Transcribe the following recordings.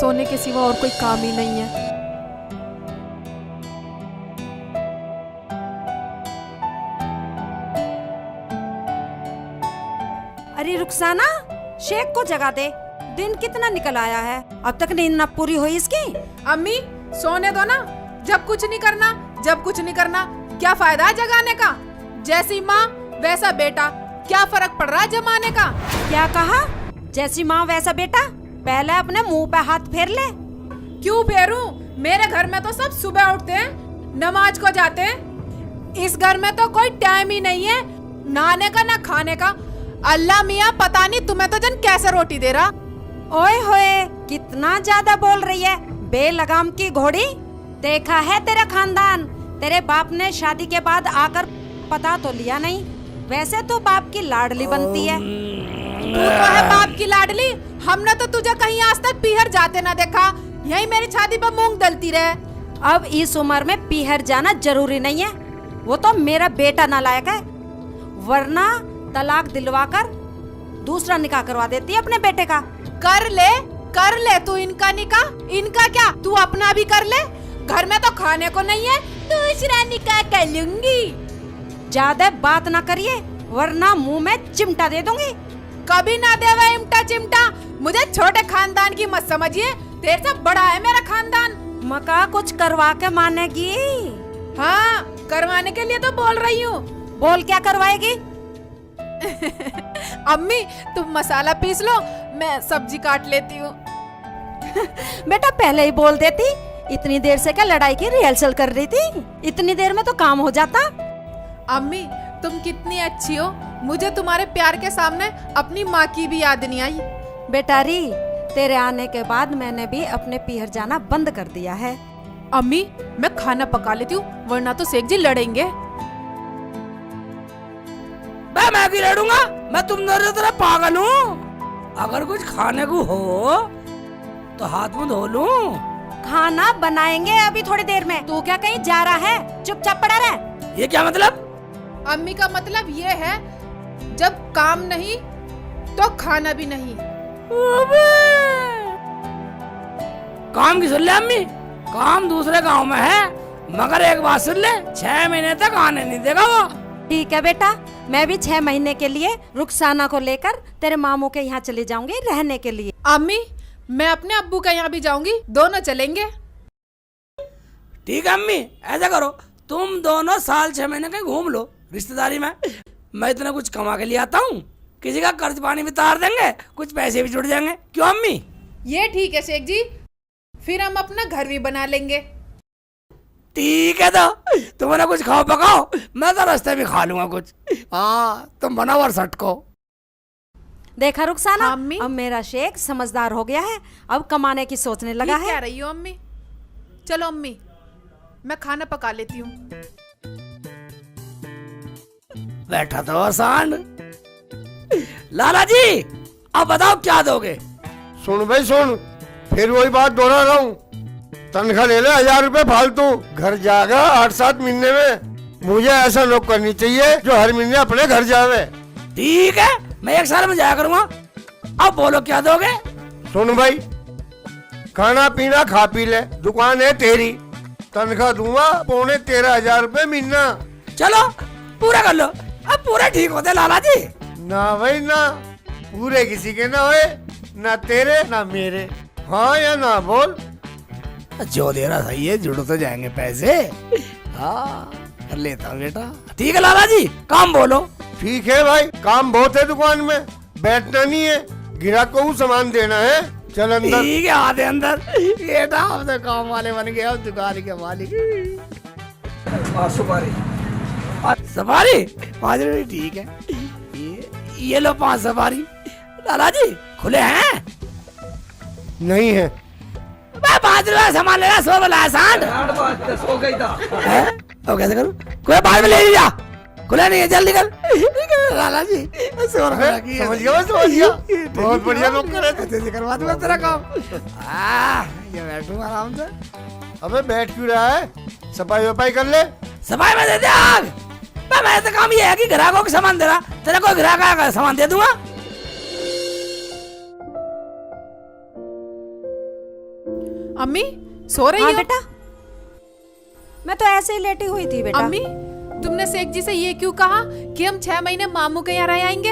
सोने के सिवा और कोई काम ही नहीं है। अरे रुखसाना, शेख को जगा दे। दिन कितना निकल आया है, अब तक नींद न पूरी हुई इसकी। अम्मी सोने दो ना, जब कुछ नहीं करना क्या फायदा है जगाने का। जैसी माँ वैसा बेटा, क्या फर्क पड़ रहा है जमाने का। क्या कहा? जैसी माँ वैसा बेटा? पहले अपने मुंह पे हाथ फेर ले। क्यों फेरूं? मेरे घर में तो सब सुबह उठते हैं, नमाज को जाते हैं। इस घर में तो कोई टाइम ही नहीं है, नहाने का ना खाने का। अल्लाह मियाँ पता नहीं तुम्हें तो जन कैसे रोटी दे रहा। ओए होए, कितना ज्यादा बोल रही है बेलगाम की घोड़ी। देखा है तेरा खानदान, तेरे बाप ने शादी के बाद आकर पता तो लिया नहीं। वैसे तो बाप की लाडली बनती है। तू तो है बाप की लाडली। हमने तो तुझे कहीं आज तक पीहर जाते ना देखा, यही मेरी शादी पर मूंग दलती रहे। अब इस उम्र में पीहर जाना जरूरी नहीं है। वो तो मेरा बेटा नालायक है, वरना तलाक दिलवाकर दूसरा निकाह करवा देती है अपने बेटे का। कर ले तू इनका निकाह। इनका क्या, तू अपना भी कर ले। घर में तो खाने को नहीं है, दूसरा निकाह कर लूंगी। ज्यादा बात ना करिए, वरना मुंह में चिमटा दे दूंगी। कभी ना देवा इमटा चिमटा। मुझे छोटे खानदान की मत समझिए, तेरे से बड़ा है मेरा खानदान। मका कुछ करवा के मानेगी? हाँ, करवाने के लिए तो बोल रही हूँ। बोल क्या करवाएगी? अम्मी तुम मसाला पीस लो, मैं सब्जी काट लेती हूँ। बेटा पहले ही बोल देती, इतनी देर से क्या लड़ाई की रिहर्सल कर रही थी? इतनी देर में तो काम हो जाता। अम्मी तुम कितनी अच्छी हो, मुझे तुम्हारे प्यार के सामने अपनी माँ की भी याद नहीं आई। बेटारी, तेरे आने के बाद मैंने भी अपने पीहर जाना बंद कर दिया है। अम्मी मैं खाना पका लेती हूँ, वरना तो शेख जी लड़ेंगे। मैं भी लड़ूंगा? मैं तुम दोनों तरह पागल हूँ। अगर कुछ खाने को हो तो हाथ मुंह धो लूं। खाना बनाएंगे अभी थोड़ी देर में। तू क्या कहीं जा रहा है? चुपचाप पड़ा रह। ये क्या मतलब? अम्मी का मतलब ये है, जब काम नहीं तो खाना भी नहीं। काम की सुन ले अम्मी, काम दूसरे गांव में है, मगर एक बात सुन ले, 6 महीने तक आने नहीं देगा वो। ठीक है बेटा, मैं भी 6 महीने के लिए रुखसाना को लेकर तेरे मामू के यहाँ चली जाऊंगी रहने के लिए। अम्मी मैं अपने अब्बू के यहाँ भी जाऊंगी, दोनों चलेंगे। ठीक है अम्मी, ऐसा करो, तुम दोनों साल 6 महीने कहीं घूम लो रिश्तेदारी में। मैं इतना कुछ कमा के लिए आता हूँ, किसी का कर्ज पानी भी तार देंगे, कुछ पैसे भी जुड़ जाएंगे। क्यों अम्मी? ये ठीक है शेख जी, फिर हम अपना घर भी बना लेंगे। ठीक है, तो तुम ना कुछ खाओ पकाओ, मैं तो रास्ते में खा लूंगा कुछ। हाँ तुम बनाओ और सटको। देखा रुखसाना, हाँ, अम्मी। अब मेरा शेख समझदार हो गया है, अब कमाने की सोचने लगा ये है। कह रही हो अम्मी? चलो अम्मी मैं खाना पका लेती हूँ। बैठा तो सांड। लाला जी अब बताओ क्या दोगे? सुन भाई सुन, फिर वही बात दोहरा रहा हूँ। तनख्वाह ले ले 1000 रुपए फालतू, घर जाएगा 8-7 महीने में। मुझे ऐसा लोग करनी चाहिए जो हर महीने अपने घर जावे। ठीक है, मैं 1 साल में जाया करूंगा। अब बोलो क्या दोगे? सुन भाई, खाना पीना खा पी ले, दुकान है तेरी, तनख्वाह दूंगा 13,500 रुपए महीना। चलो पूरा कर लो। अब पूरा ठीक होते लाला जी। ना भाई ना, पूरे किसी के ना होए, ना तेरे ना मेरे। हाँ या ना बोल। जो दे रहा सही है, जुड़ तो जाएंगे पैसे। हाँ कर लेता हूँ बेटा। ठीक है लाला जी, काम बोलो। ठीक है भाई, काम बहुत है दुकान में, बैठना नहीं है, ग्राहक को सामान देना है। चल अंदर। ठीक है, आधे अंदर। बेटा हम तो काम वाले बन गए, अब दुकान के मालिक। सुपारी सफारी 5 रुपये। ठीक है, ये लो 5 सफारी। लाला जी खुले हैं? नहीं है। 5 रुपये सामान लेना, 100 बोला सांड। सो गई था। अब कैसे करूँ? कोई बाद में ले लिया, खुला नहीं है, जल्द निकल। लाला जी समझ गया, समझ गया। बहुत बढ़िया लोग करे थे। करवा दूंगा तेरा काम। ये बैठूं आराम से। अबे बैठ क्यों रहा है? सफाई वफाई कर ले। सफाई में दे दे आग। मैं तो काम ये है कि ग्राहकों को सामान दे रहा, तेरा कोई ग्राहक आएगा सामान दे दूंगा। अम्मी सो रही हाँ हो? बेटा, मैं तो ऐसे ही लेटी हुई थी बेटा। अम्मी तुमने सेठ जी से ये क्यों कहा कि हम 6 महीने मामू के यहाँ रह आएंगे?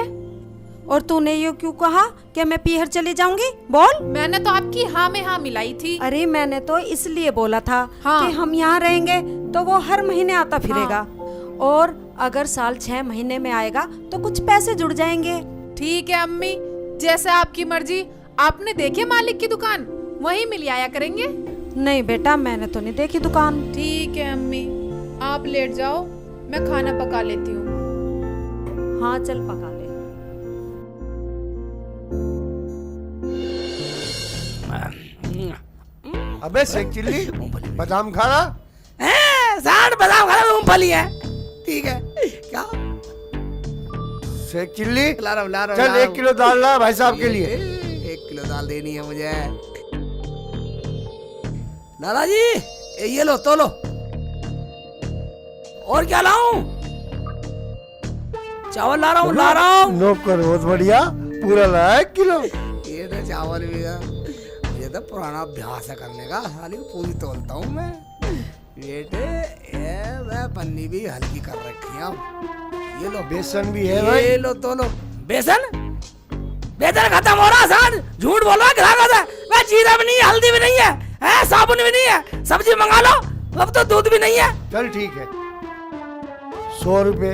और तूने ये क्यों कहा कि मैं पीहर चली जाऊंगी? बोल। मैंने तो आपकी हाँ में हाँ मिलाई थी। अरे मैंने तो इसलिए बोला था हाँ। कि हम यहाँ रहेंगे तो वो हर महीने आता फिरेगा, और अगर साल 6 महीने में आएगा तो कुछ पैसे जुड़ जाएंगे। ठीक है अम्मी, जैसे आपकी मर्जी। आपने देखी मालिक की दुकान, वहीं मिल आया करेंगे। नहीं बेटा, मैंने तो नहीं देखी दुकान। ठीक है अम्मी, आप लेट जाओ, मैं खाना पका लेती हूँ। हाँ चल पका ले। अबे शेख चिल्ली, बादाम खा रहा? साठ बादाम खा रहा, मूंगफली है। ठीक है क्या शेख चिल्ली, ला रहा हूँ, चल 1 किलो दाल ला भाई साहब के लिए। 1 किलो दाल देनी है मुझे। लाला जी ये लो तो लो। और क्या लाऊं? चावल ला रहा हूँ। नौकर बहुत बढ़िया, पूरा लाया 1 किलो। ये तो चावल भी है, ये तो पुराना अभ्यास है करने का। साली पूरी तोलता हूँ मैं बेटे। ये मैं पन्नी भी हल्की कर रखी है। ये लो बेसन भी है भाई। ये लो तो लो। बेसन खत्म हो रहा सान। झूठ बोल रहा ग्राहक है। मैं जीरा भी नहीं है, हल्दी भी नहीं है, साबुन भी नहीं है। सब्जी मंगा लो, अब तो दूध भी नहीं है। चल ठीक है, 100 रुपए।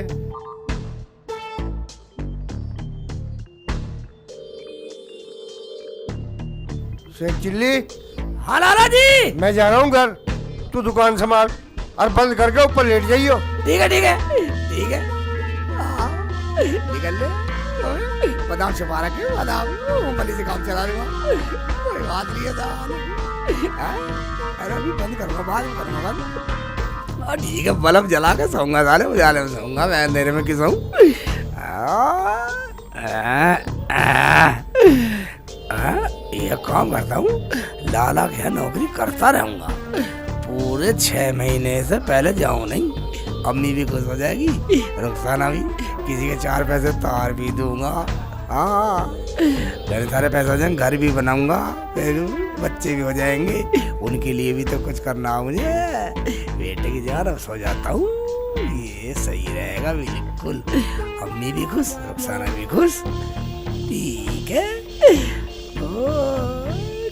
शेख चिल्ली, हाँ लाला जी। मैं जा रहा हूँ घर, तू दुकान संभाल और बंद करके ऊपर लेट जाइयो। ठीक है निकल ले। बादाम छुपा रखे, बादाम मूंगफली से काम चला रहा हूँ। कोई बात नहीं है साहब। अरे अभी बंद करूँगा, बाद में करूँगा बंद। ठीक है, बल्ब जला के सोऊंगा साले, उजाले में सोऊंगा मैं, अंधेरे में क्यों सोऊं? ये काम करता हूँ, लाला के यहाँ नौकरी करता रहूंगा पूरे 6 महीने से पहले जाऊँ नहीं। अम्मी भी खुश हो जाएगी, रुखसाना भी, किसी के 4 पैसे तार भी दूंगा। हाँ मेरे सारे पैसे हो जाएंगे, घर भी बनाऊंगा, बच्चे भी हो जाएंगे, उनके लिए भी तो कुछ करना है मुझे। बेटे की जान अब सो जाता हूँ, ये सही रहेगा बिल्कुल। अम्मी भी खुश, रुखसाना भी खुश। ठीक है,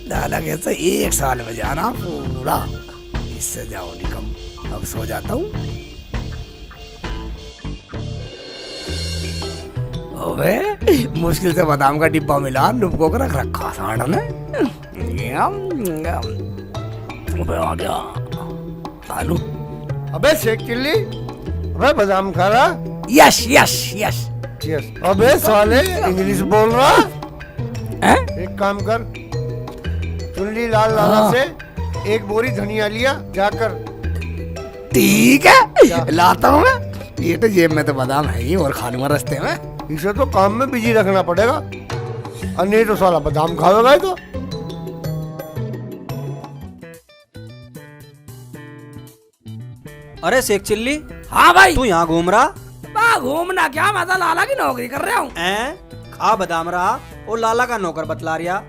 लाला कैसा 1 साल में जाना पूरा, इससे जाओ निकम। अब सो जाता हूँ। ओबे मुश्किल से बादाम का डिब्बा मिला, लुपको को रख रखा साढ़ ने। ओबे आ गया आलू। अबे शेख चिल्ली, अबे बादाम खा रहा? Yes yes yes yes. अबे साले इंग्लिश बोल रहा हैं? एक काम कर, चुनली लाल लाला से 1 बोरी धनिया लिया जाकर। ठीक है लाता हूँ मैं। ये तो जेब में तो बादाम है ही, और खाने रास्ते में। इसे तो काम में बिजी रखना पड़ेगा, और नहीं तो साला बादाम खाएगा। तो अरे शेख चिल्ली, हाँ भाई। तू यहाँ घूम रहा? घूमना क्या, मैं तो लाला की नौकरी कर रहा हूँ। खा बादाम रहा और लाला का नौकर बतला रिया।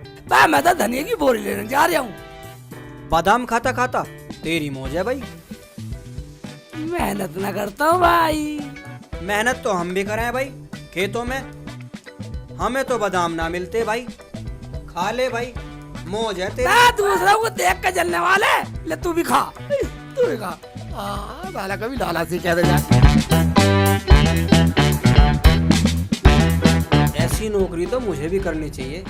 मैं तो धनिया की बोरी लेने जा रहा हूँ। बादाम खाता खाता तेरी मौज है भाई। मेहनत ना करता हूँ भाई। मेहनत तो हम भी करें भाई खेतों में, हमें तो बादाम ना मिलते भाई। खा ले भाई, मौज है तेरी। दूसरा को देख के जलने वाले, ले तू भी खा, तू भी खा। लाला कभी लाला से कह दे जा। ऐसी नौकरी तो मुझे भी करनी चाहिए।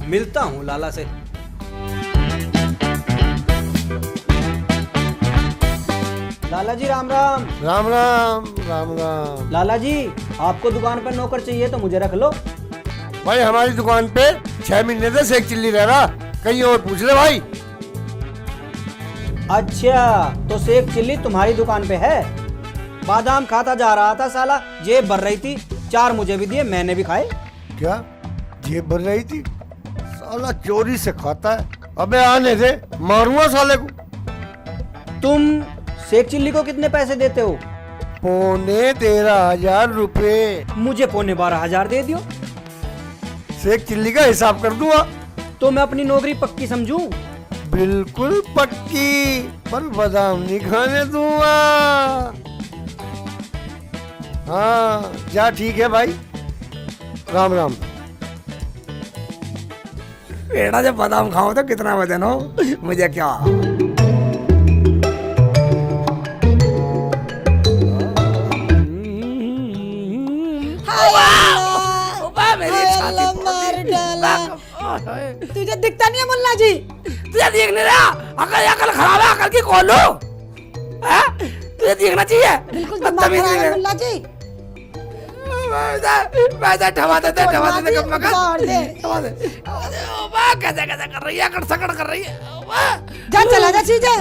मिलता हूँ लाला से। लाला जी राम राम। राम राम राम राम। लाला जी आपको दुकान पर नौकर चाहिए तो मुझे रख लो। भाई हमारी दुकान पे 6 महीने से शेख चिल्ली रह रहा, कहीं और पूछ ले भाई। अच्छा तो शेख चिल्ली तुम्हारी दुकान पे है? बादाम खाता जा रहा था साला, जेब भर रही थी, 4 मुझे भी दिए, मैंने भी खाए। क्या जेब भर रही थी? साला चोरी से खाता है। अबे आने दे, मारूंगा साले को। तुम शेख चिल्ली को कितने पैसे देते हो? 13,500 रुपए। मुझे 12,500 दे दियो। शेख चिल्ली का हिसाब कर दूंगा। तो मैं अपनी नौकरी पक्की समझूं? बिल्कुल पक्की, पर बादाम नहीं खाने दूंगा। हाँ जा ठीक है भाई, राम राम। बेटा जब बादाम खाओ तो कितना वजन हो मुझे क्या। मेरी छाती मार डाला। फूटी। तुझे दिखता नहीं है मुल्ला जी? तुझे देख नहीं रहा? अकल खराब है, अकल की खोलो। तुझे देखना चाहिए। बिल्कुल दिमाग खराब है मुल्ला जी। पैसा ठमा देते कब मगा छोड़ दे। कैसे कर रही है, अकड़ सकड़ कर रही है। जा चला जा सीधे।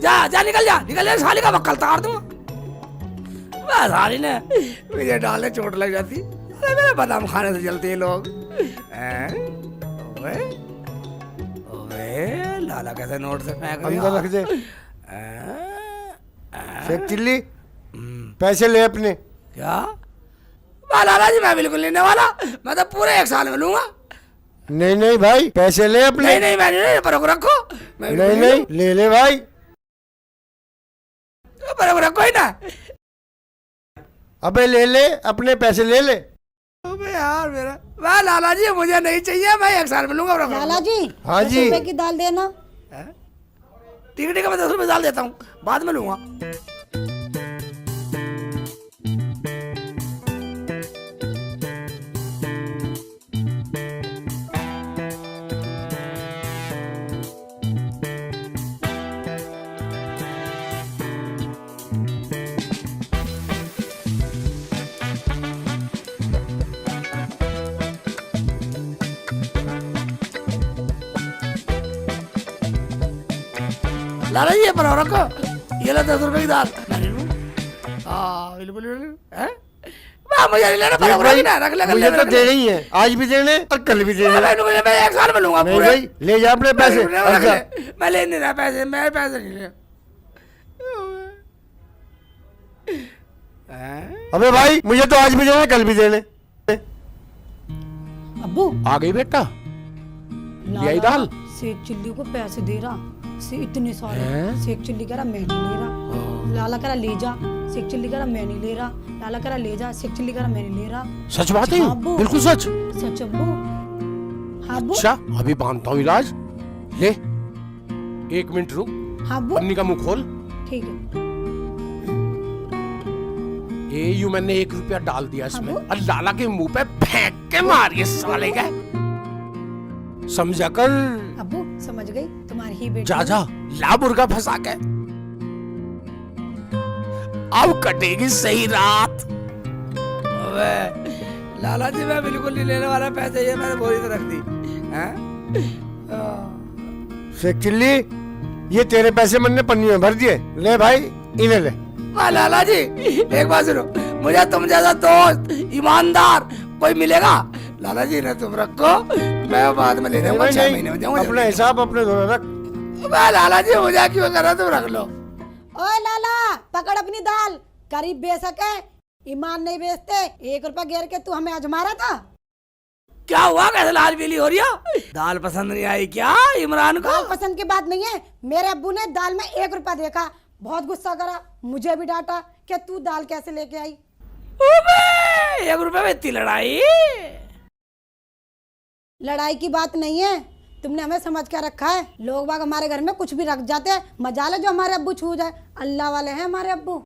जा निकल जा साली का बक्कल तार दूंगा। साली ने मुझे डालने चोट लग जाती। अरे मेरे बादाम खाने से जलते हैं लोग। ओए ओए लाला कैसे नोट से फेंक रही अंदर रख दे। है? शेख चिल्ली पैसे ले अपने। क्या? लाला जी मैं बिल्कुल लेने वाला, मैं तो पूरे 1 साल में लूंगा। नहीं नहीं भाई पैसे ले अपने। नहीं मैं नहीं, पर रखो। मैं नहीं नहीं ले ले भाई, पर रखो ही ना। अबे ले ले अपने पैसे ले ले। अबे यार मेरा वाह लाला जी मुझे नहीं चाहिए, मैं 1 साल में लूंगा। लाला जी हाँ 10 जी। रुपए की दाल देना। ठीक है मैं 10 रुपए डाल देता हूँ, बाद में लूंगा। लाला जी ये पर रखो, ये लो 10 रुपए की दाल। हाँ बिल्कुल हैं? मुझे नहीं लेना, पर रख ना, रख ले। मुझे तो देने ही है, आज भी देने और कल भी देने। मैं 1 साल में लूंगा नहीं पूरे। भाई ले जा अपने पैसे। अच्छा मैं ले नहीं रहा पैसे, मैं पैसे नहीं ले। अबे भाई मुझे तो आज भी देने कल भी देने। अब्बू आ गई बेटा, यही दाल। शेख चिल्ली को पैसे दे रहा से इतने सारे। हैं? शेख चिल्ली कह रहा मैं नहीं ले रहा। लाला कह रहा ले जा। शेख चिल्ली कह रहा मैं नहीं ले रहा। लाला कह रहा ले जा। शेख चिल्ली कह रहा मैं नहीं ले रहा। सच बात है, हाँ, अब्बू। बिल्कुल सच। सच अब्बू। हाँ अब्बू। अच्छा अभी बांधता हूँ इलाज। ले 1 मिनट रुक, हाँ अब्बू पन्नी का मुंह खोल। ठीक है। ये यूं मैंने 1 रुपया डाल दिया इसमें, अब्बू। और लाला के मुंह पे फेंक के मारिए साले का। समझा कर। अब्बू समझ गई तुम्हारी ही बेटी। जा जा ला मुर्गा फंसा के। अब कटेगी सही रात। अबे लाला जी मैं बिल्कुल नहीं लेने वाला पैसे, ये मैंने बोरी तो रख दी। हैं? शेख चिल्ली ये तेरे पैसे मैंने पन्नी में भर दिए, ले भाई इन्हें ले। लाला जी एक बात सुनो, मुझे तुम जैसा दोस्त ईमानदार कोई मिलेगा? लाला जी ने तुम रखो, मैं बाद में ले जाऊंगा। 6 महीने में जाऊंगा। अपना हिसाब अपने दोनों रख। लाला जी मुझे क्यों कर रहा, तुम रख लो। ओए लाला पकड़ अपनी दाल। गरीब बेशक है, ईमान नहीं बेचते। 1 रुपया गिर के तू हमें आजमा रहा था। क्या हुआ, कैसे लाल पीली हो रही है? दाल पसंद नहीं आई क्या इमरान को? दाल पसंद की बात नहीं है, मेरे अब्बू ने दाल में 1 रुपया देखा, बहुत गुस्सा करा, मुझे भी डांटा कि तू दाल कैसे लेके आई। 1 रुपए में इतनी लड़ाई? लड़ाई की बात नहीं है, तुमने हमें समझ क्या रखा है। लोग बाग हमारे घर में कुछ भी रख जाते हैं, मजाल है जो हमारे अब्बू छू जाए। अल्लाह वाले हैं हमारे अब्बू।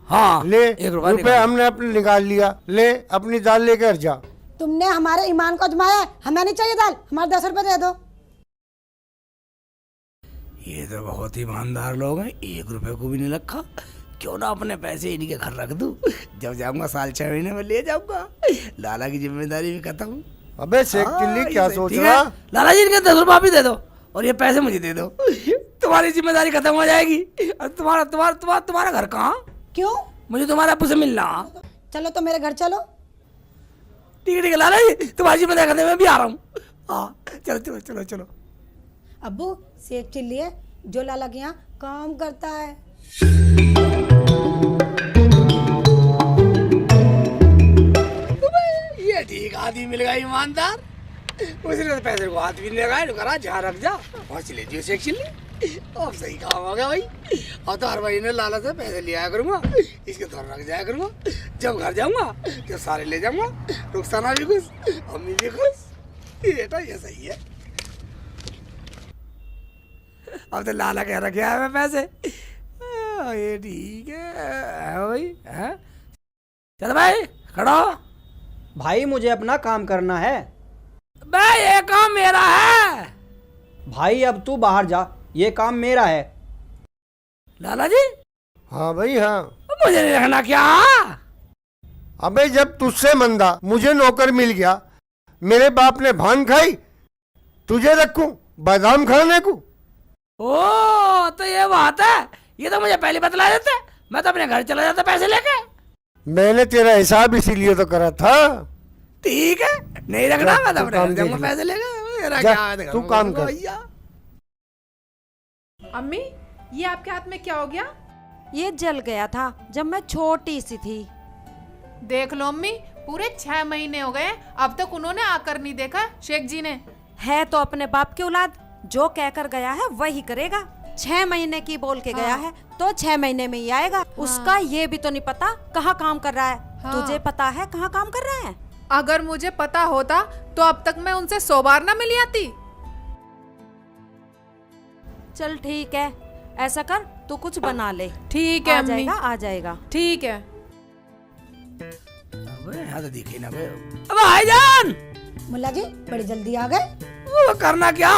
हाँ ले 1 रुपया रुपए हमने अपने निकाल लिया, ले अपनी दाल लेकर जा। तुमने हमारे ईमान को अजमाया है, हमें नहीं चाहिए दाल, हमारे 10 रुपए दे दो। ये तो बहुत ही ईमानदार लोग हैं, 1 रुपए को भी नहीं रखा। क्यों ना अपने पैसे इन्हीं के घर रख दूं, जब जाऊंगा साल 6 महीने में ले जाऊंगा। लाला की जिम्मेदारी भी खत्म। अबे शेख चिल्ली क्या सोच ठीक है, रहा? लाला जी इनके 10 रुपया भी दे दो और ये पैसे मुझे दे दो, तुम्हारी जिम्मेदारी खत्म हो जाएगी। और तुम्हारा घर कहाँ? क्यों? मुझे तुम्हारे अब्बू से मिलना। चलो तो मेरे घर चलो। ठीक है लाला जी, तुम्हारी जिम्मेदारी खत्म, मैं भी आ रहा हूँ। हाँ चलो चलो चलो चलो। अब्बू शेख चिल्ली है जो लाला के यहाँ काम करता है। ये ठीक आदमी मिल गया ईमानदार। उसने तो पैसे को हाथ भी नहीं लगाया, करा जहाँ रख जा वहाँ से ले जियो से ले। अब सही काम हो गया भाई। और तो हर महीने लाला से पैसे ले आया करूँगा, इसके तो रख जाया करूँगा। जब घर जाऊँगा जब सारे ले जाऊँगा, रुखसाना भी खुश, अम्मी भी खुश। बेटा ये सही है। अब तो लाला कह रखे है मैं पैसे। ये ठीक है भाई। है चल भाई खड़ा हो। भाई मुझे अपना काम करना है। भाई ये काम मेरा है। भाई अब तू बाहर जा, ये काम मेरा है। लाला जी हाँ भाई हाँ। मुझे नहीं रखना क्या? अबे जब तुझसे मंदा मुझे नौकर मिल गया, मेरे बाप ने भान खाई, तुझे रखूं बादाम खाने को? ओ तो ये बात है। ये तो मुझे पहले बतला देते, मैं तो अपने घर चला जाता पैसे लेके। मैंने तेरा हिसाब इसीलिए तो करा था। ठीक है नहीं रखना, मैं तो तू अपने काम घर जाऊंगा देख ले। पैसे लेके। मेरा जा, क्या है, तू काम कर। भैया अम्मी ये आपके हाथ में क्या हो गया? ये जल गया था जब मैं छोटी सी थी। देख लो अम्मी, पूरे 6 महीने हो गए, अब तक उन्होंने आकर नहीं देखा शेख जी ने। है तो अपने बाप की औलाद, जो कहकर गया है वही करेगा। 6 महीने की बोल के गया है तो 6 महीने में ही आएगा। उसका ये भी तो नहीं पता कहाँ काम कर रहा है। तुझे पता है कहाँ काम कर रहा है? अगर मुझे पता होता तो अब तक मैं उनसे 100 बार ना मिली आती। चल ठीक है, ऐसा कर तू कुछ बना ले। ठीक है आ अम्मी, जाएगा आ जाएगा। ठीक है। अबे यहाँ तो दिखे ना। भाईजान मुल्ला जी बड़ी जल्दी आ गए। वो करना क्या?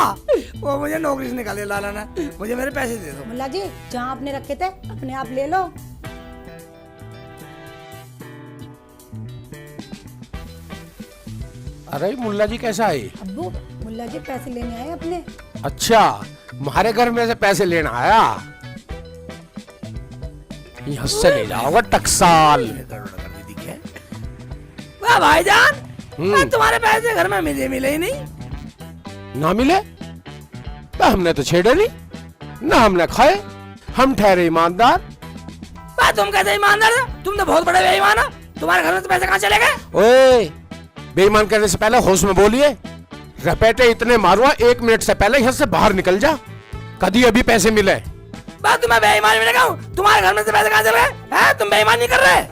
वो मुझे नौकरी से निकाले लाला ने, मुझे मेरे पैसे दे दो। मुल्ला जी जहाँ आपने रखे थे अपने आप ले लो। अरे मुल्ला जी कैसा है? अब्बू मुल्ला जी पैसे लेने आए अपने। अच्छा तुम्हारे घर में से पैसे लेना आया? यहाँ से ले जाओगा टकसाल। वाह भाईजान, तुम्हारे पैसे घर में मिले ही नहीं। ना मिले तो हमने तो छेड़े नहीं, ना हमने खाए, हम ठहरे ईमानदार। वाह तुम कैसे ईमानदार हो? तुम तो बहुत बड़े बेईमान हो। तुम्हारे घर में तो पैसे कहाँ चले गए? ओए बेईमान करने से पहले होश में बोलिए। रपेटे इतने मारूंगा 1 मिनट से पहले यहाँ से बाहर निकल जा। कभी अभी पैसे मिले? वाह तुम्हें बेईमान भी लगा हूँ। तुम्हारे घर में से पैसे कहाँ चले गए? हैं तुम बेईमान नहीं कर रहे?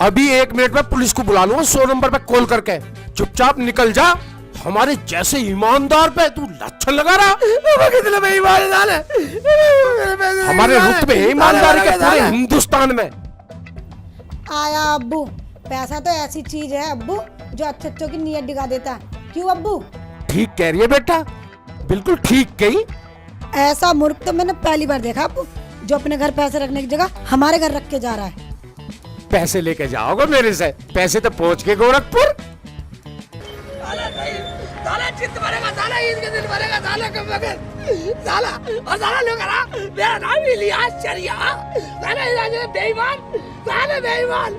अभी 1 मिनट में पुलिस को बुला लूंगा 100 नंबर पे कॉल करके। चुपचाप निकल जा। हमारे जैसे ईमानदार पे तू लच्छन लगा रहा। कितने बेईमान साले। हमारे रुतबे ईमानदारी के पूरे हिंदुस्तान में। आया अब्बू, पैसा तो ऐसी चीज है अब्बू जो अच्छे अच्छों की नीयत दिखा देता है। क्यों अब्बू? ठीक कह रही है बेटा, बिल्कुल ठीक कही। ऐसा मूर्ख तो मैंने पहली बार देखा अब्बू, जो अपने घर पैसे रखने की जगह हमारे घर रख के जा रहा है। पैसे लेके जाओगे मेरे से? पैसे तो पहुंच के गोरखपुर। साला चित्त भरेगा, साला ईद के दिन भरेगा, साला कब बगैर साला और साला लोग करा मेरा नाम इलियास चरिया। साला इलाज में बेईमान, साला बेईमान।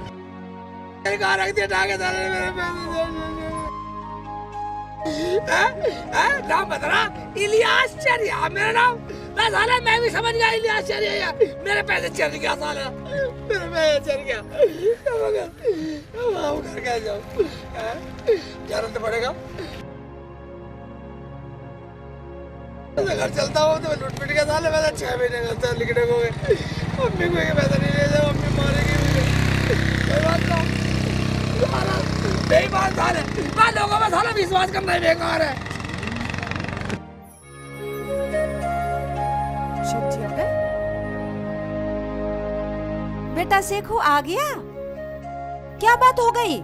मेरे घर रख दिया ढाके साले ने मेरे पैसे। नाम बता इलियास चरिया मेरा नाम। मैं साला मैं भी समझ गया इलियास चरिया। मेरे पैसे चल गया साला, मेरे पैसे चल गया। अब घर कैसे जाऊँ? जाना तो पड़ेगा। घर चलता हूँ तो लूट पिट के साले पैसा 6 महीने का लिखने को गए। मम्मी को ये पैसा नहीं ले जाओ, मम्मी मारेगी मुझे। कोई बात ना, साला बेईमान साले। मैं लोगों में साला विश्वास करना ही बेकार है। शेख जी आ गए? बेटा शेखू आ गया? क्या बात हो गई?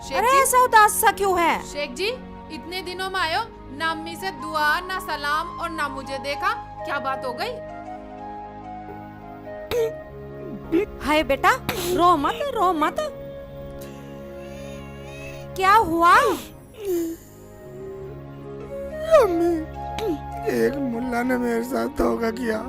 शेख अरे जी, ऐसा उदास सा क्यों है? शेख जी इतने दिनों में आयो, ना अम्मी से दुआ ना सलाम और ना मुझे देखा, क्या बात हो गई? हाय बेटा रो मत रो मत। क्या हुआ? एक मुल्ला ने मेरे साथ धोखा किया।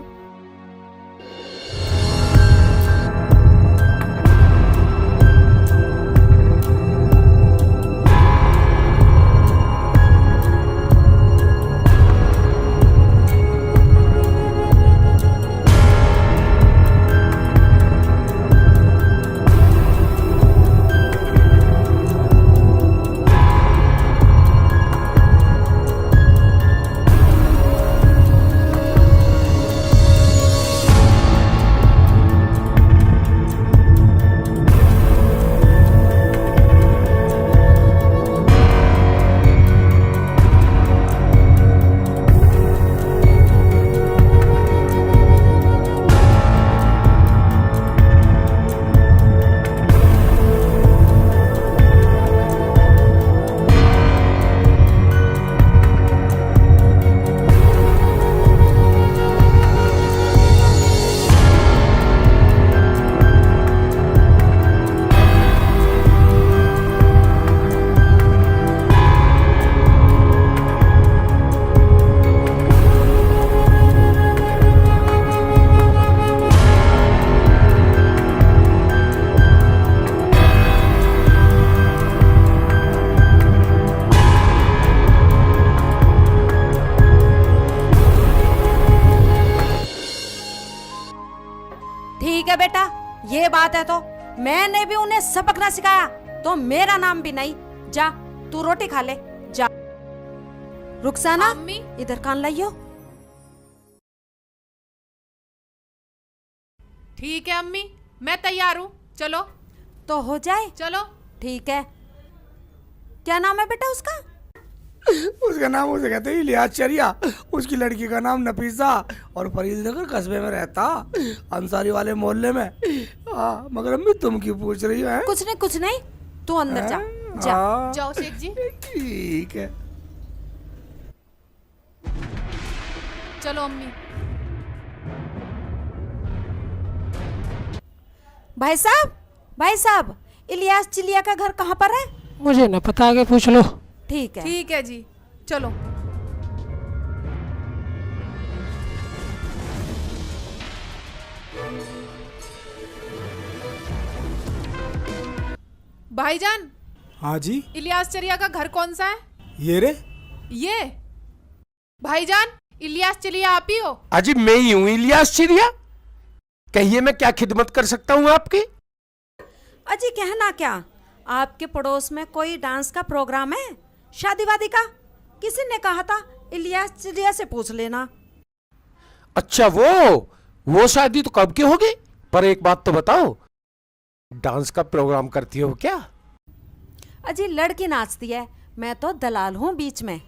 ये बात है तो मैंने भी उन्हें सबक ना सिखाया तो मेरा नाम भी नहीं। जा तू रोटी खा ले जा। रुखसाना अम्मी। इधर कान लाइयो। ठीक है अम्मी, मैं तैयार हूँ, चलो। तो हो जाए। चलो। ठीक है। क्या नाम है बेटा उसका? उसका नाम उसे कहते हैं इलियास चरिया। उसकी लड़की का नाम नफीसा और फरीदनगर कस्बे में रहता, अंसारी वाले मोहल्ले में। मगर अम्मी तुम क्यों पूछ रही हो? कुछ नहीं तू अंदर जा। जा जाओ शेख जी। ठीक है। चलो अम्मी। भाई साहब इलियास चिलिया का घर कहाँ पर है? मुझे न पता, आगे पूछ लो। ठीक है। ठीक है जी, चलो। भाईजान, हाँ जी, इलियास चरिया का घर कौन सा है? ये रे। ये भाईजान, इलियास चरिया आप ही हो? अजी मैं ही हूं इलियास चिड़िया। कहिए मैं क्या खिदमत कर सकता हूं आपकी? अजी कहना क्या, आपके पड़ोस में कोई डांस का प्रोग्राम है, शादी वादी का? किसी ने कहा था इलियास चिड़िया से पूछ लेना। अच्छा वो शादी तो कब की होगी? पर एक बात तो बताओ, डांस का प्रोग्राम करती हो क्या? अजी लड़की नाचती है, मैं तो दलाल हूँ बीच में।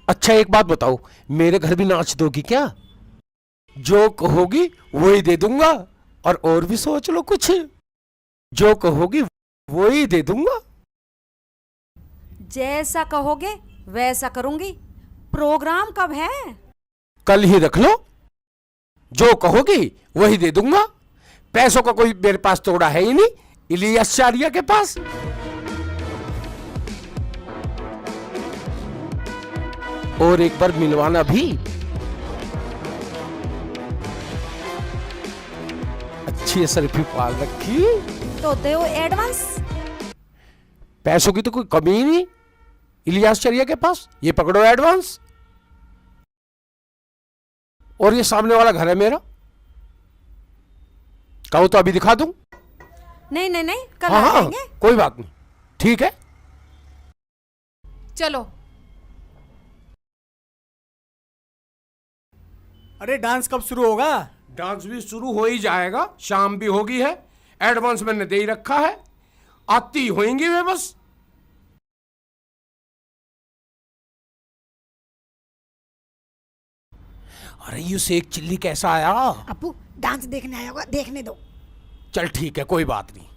अच्छा एक बात बताओ, मेरे घर भी नाच दोगी क्या? जो कहोगी वही दे दूंगा, और भी सोच लो कुछ। जो कहोगी वही दे दूंगा। जैसा कहोगे वैसा करूंगी। प्रोग्राम कब है? कल ही रख लो, जो कहोगी वही दे दूंगा। पैसों का कोई मेरे पास तोड़ा है ही नहीं, इलियास चारिया के पास। और एक बार मिलवाना भी। अच्छी शरीफी पाल रखी। तो दो एडवांस। पैसों की तो कोई कमी ही नहीं इलियास चरिया के पास। ये पकड़ो एडवांस। और ये सामने वाला घर है मेरा, कहो तो अभी दिखा दूं। नहीं कल हाँ आ हाँ जाएंगे। कोई बात नहीं, ठीक है। चलो। अरे डांस कब शुरू होगा? डांस भी शुरू हो ही जाएगा, शाम भी होगी है। एडवांस मैंने दे ही रखा है, आती होंगी वे बस। अरे यू शेख चिल्ली कैसा आया? अप्पू डांस देखने आया होगा, देखने दो। चल ठीक है, कोई बात नहीं।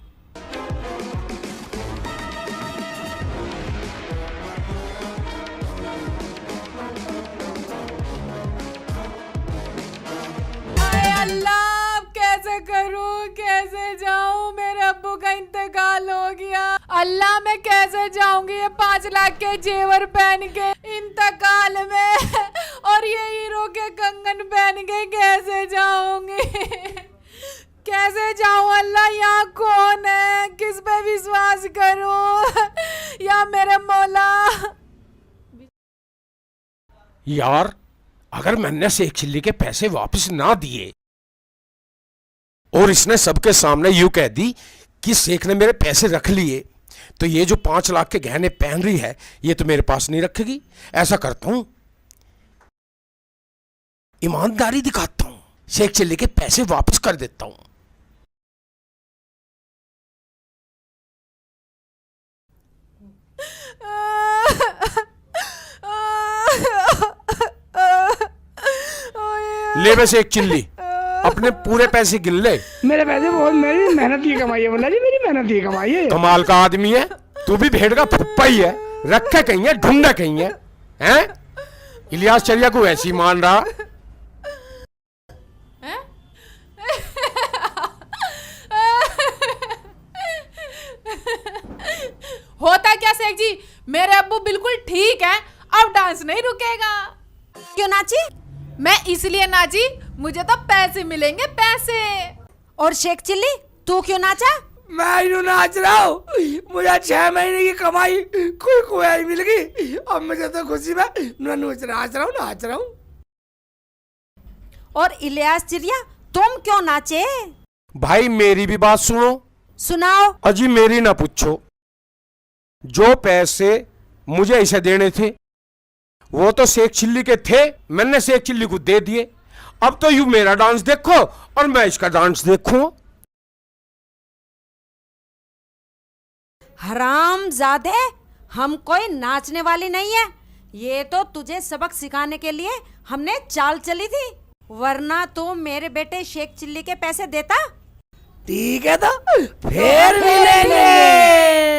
हाय अल्लाह, अब कैसे करूं, कैसे जाऊं? मेरे अब्बू का इंतकाल हो गया। अल्लाह मैं कैसे जाऊंगी ये 5 लाख के जेवर पहन के इंतकाल में, और ये हीरो के कंगन पहन के कैसे जाऊंगी? कैसे जाऊं अल्लाह? यहाँ कौन है, किस पे विश्वास करूं? या मेरे मौला। यार अगर मैंने शेख चिल्ली के पैसे वापस ना दिए और इसने सबके सामने यूं कह दी कि शेख ने मेरे पैसे रख लिए, तो ये जो 5 लाख के गहने पहन रही है ये तो मेरे पास नहीं रखेगी। ऐसा करता हूं, ईमानदारी दिखाता हूं, शेख चिल्ली के पैसे वापस कर देता हूं। ले बस एक चिल्ली, अपने पूरे पैसे गिन ले। मेरे पैसे बहुत, मेरी मेहनत की कमाई है बोला जी, मेरी मेहनत की कमाई है। कमाल का आदमी है तू भी, भेड़ का फुप्पा ही है। रखे कहीं है, ढूंढा कहीं है, हैं? इलियास चरिया को ऐसी मान रहा। होता क्या शेख जी, मेरे अब्बू बिल्कुल ठीक है, अब डांस नहीं रुकेगा। क्यों नाची? मैं इसलिए नाची, मुझे तो पैसे मिलेंगे, पैसे। और शेख चिल्ली तू क्यों नाचा? मैं यूं नाच रहा हूँ, मुझे 6 महीने की कमाई कोई कोई मिल गई। अब मुझे तो खुशी में नाच रहा हूँ। और इलियास चिड़िया तुम क्यों नाचे? भाई मेरी भी बात सुनो। सुनाओ। अजी मेरी ना पूछो, जो पैसे मुझे ऐसे देने थे वो तो शेख चिल्ली के थे, मैंने शेख चिल्ली को दे दिए। अब तो यू मेरा डांस देखो और मैं इसका डांस देखूं। हरामजादे, हम कोई नाचने वाली नहीं है। ये तो तुझे सबक सिखाने के लिए हमने चाल चली थी, वरना तू मेरे बेटे शेख चिल्ली के पैसे देता। ठीक है तो फिर मिलेंगे।